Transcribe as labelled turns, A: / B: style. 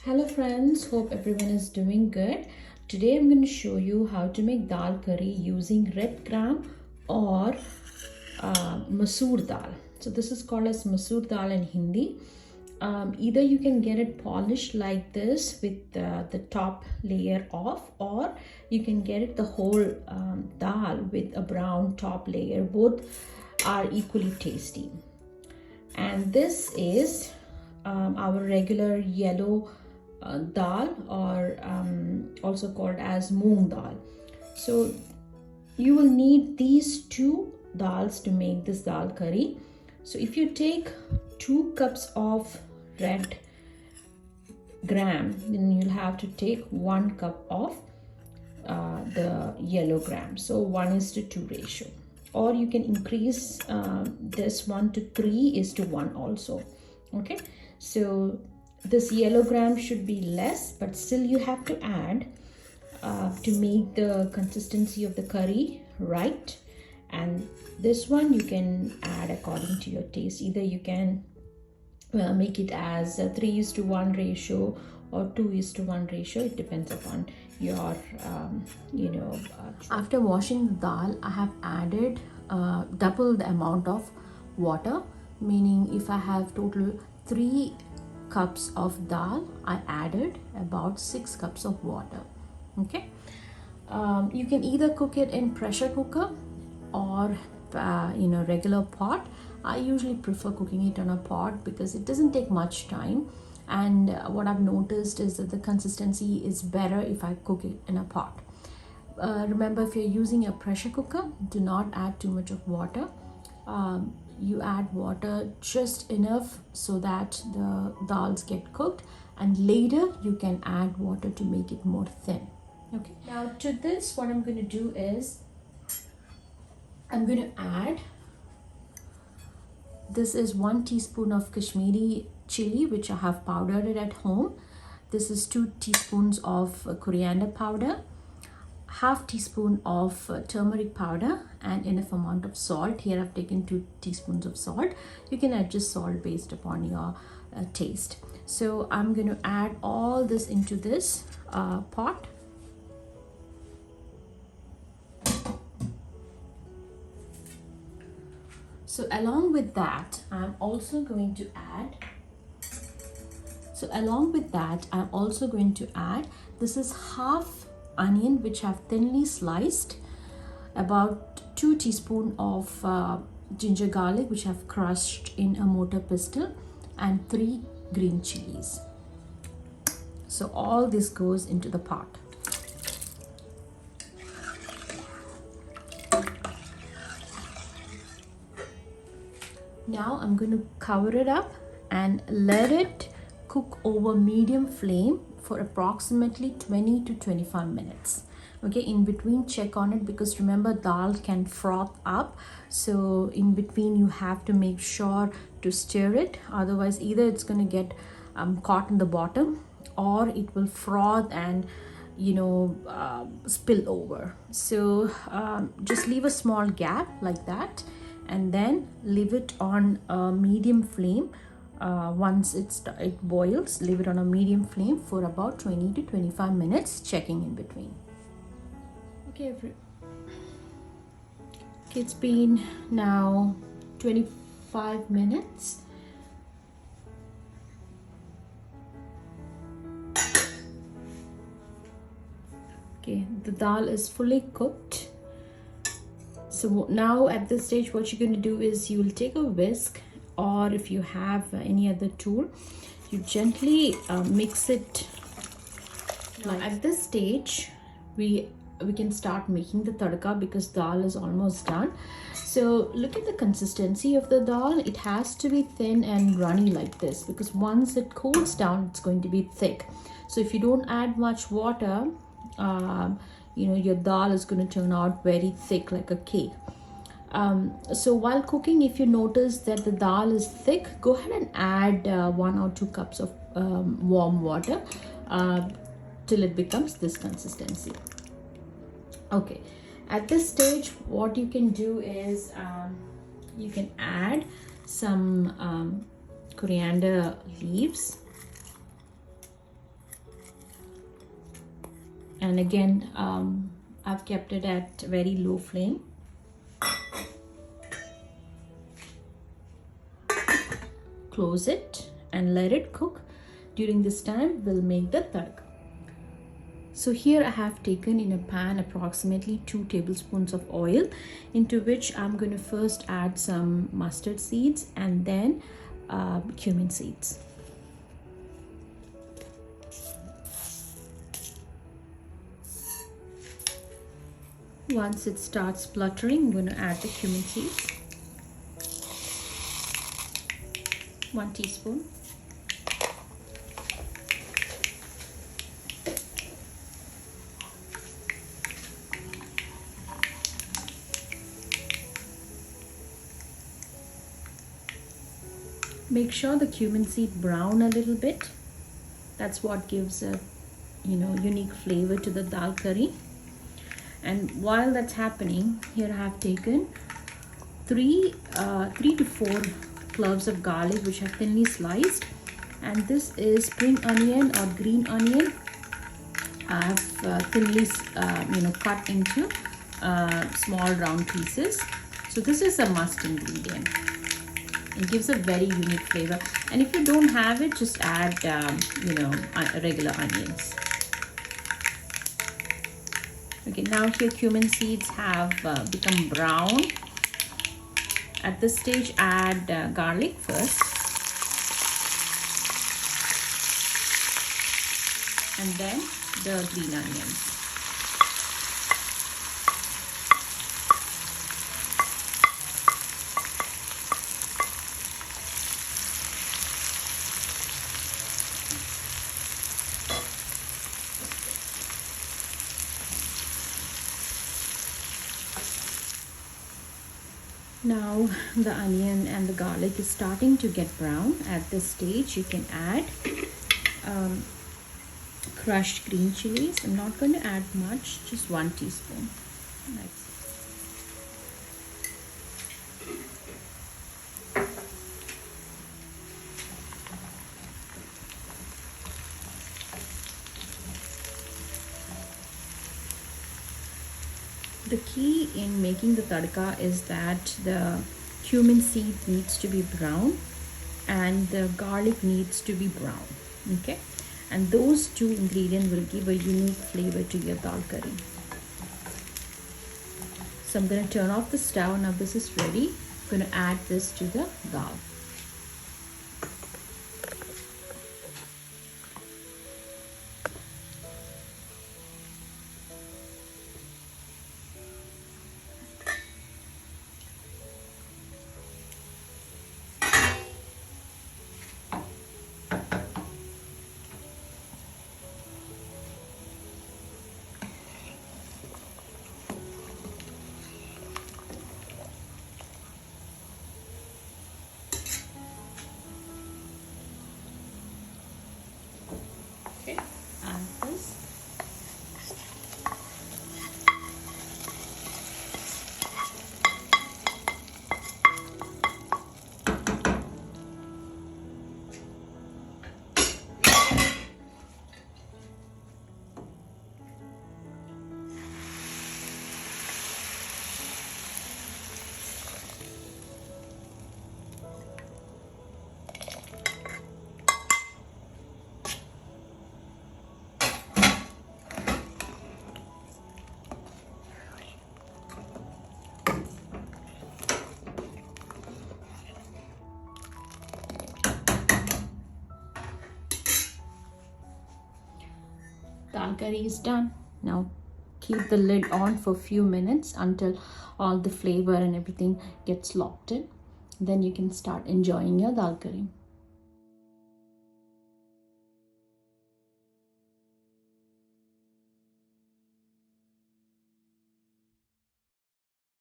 A: Hello friends, hope everyone is doing good. Today I'm going to show you how to make dal curry using red gram or Masoor dal. So this is called as Masoor dal in Hindi. Either you can get it polished like this with the top layer off, or you can get it the whole dal with a brown top layer. Both are equally tasty. And this is our regular yellow dal, or also called as moong dal. So you will need these two dals to make this dal curry. So if you take 2 cups of red gram, then you'll have to take 1 cup of the yellow gram. So 1:2 ratio, or you can increase this 1:3:1 also. Okay, so this yellow gram should be less, but still you have to add to make the consistency of the curry right. And this one you can add according to your taste. Either you can make it as a 3:1 ratio or 2:1 ratio. It depends upon your After washing the dal, I have added double the amount of water, meaning if I have total 3 cups of dal, I added about 6 cups of water. Okay, you can either cook it in pressure cooker or in a regular pot. I usually prefer cooking it on a pot because it doesn't take much time, and what I've noticed is that the consistency is better if I cook it in a pot. Remember, if you're using a pressure cooker, do not add too much of water. You add water just enough so that the dals get cooked, and later you can add water to make it more thin. Okay, now to this, what I'm going to do is I'm going to add, this is 1 teaspoon of Kashmiri chili, which I have powdered it at home. This is 2 teaspoons of coriander powder, half teaspoon of turmeric powder, and enough amount of salt. Here I've taken 2 teaspoons of salt. You can adjust salt based upon your taste. So I'm going to add all this into this pot. So along with that, I'm also going to add this is half onion which I've thinly sliced, about 2 teaspoons of ginger garlic which I've crushed in a mortar pestle, and 3 green chilies. So all this goes into the pot. Now I'm going to cover it up and let it cook over medium flame for approximately 20 to 25 minutes. Okay, in between check on it, because remember, dal can froth up, so in between you have to make sure to stir it. Otherwise, either it's going to get caught in the bottom, or it will froth and spill over. So just leave a small gap like that, and then leave it on a medium flame. Once it boils, leave it on a medium flame for about 20 to 25 minutes, checking in between. Okay, it's been now 25 minutes. Okay, the dal is fully cooked. So now at this stage, what you're going to do is you will take a whisk, or if you have any other tool, you gently mix it. Now at this stage, we can start making the tadka, because dal is almost done. So look at the consistency of the dal. It has to be thin and runny like this, because once it cools down, it's going to be thick. So if you don't add much water, your dal is going to turn out very thick like a cake. So while cooking, if you notice that the dal is thick, go ahead and add 1 or 2 cups of warm water till it becomes this consistency. Okay, at this stage, what you can do is you can add some coriander leaves. And again, I've kept it at very low flame. Close it and let it cook. During this time, we'll make the tadka. So here I have taken in a pan approximately 2 tablespoons of oil, into which I'm going to first add some mustard seeds and then cumin seeds. Once it starts spluttering, I'm going to add the cumin seeds. 1 teaspoon. Make sure the cumin seed brown a little bit. That's what gives a unique flavor to the dal curry. And while that's happening, here I have taken 3 to 4 cloves of garlic, which are thinly sliced, and this is spring onion or green onion. I have thinly cut into small round pieces. So this is a must ingredient. It gives a very unique flavor, and if you don't have it, just add regular onions. Okay, now here cumin seeds have become brown. At this stage, add garlic first, and then the green onions. Now the onion and the garlic is starting to get brown. At this stage, you can add crushed green chilies. I'm not going to add much, just 1 teaspoon. That's The key in making the tadka is that the cumin seed needs to be brown and the garlic needs to be brown. Okay, and those 2 ingredients will give a unique flavor to your dal curry. So I'm going to turn off the stove. Now this is ready. I'm going to add this to the dal. Okay, add this. Dal curry is done. Now keep the lid on for a few minutes until all the flavor and everything gets locked in. Then you can start enjoying your dal curry.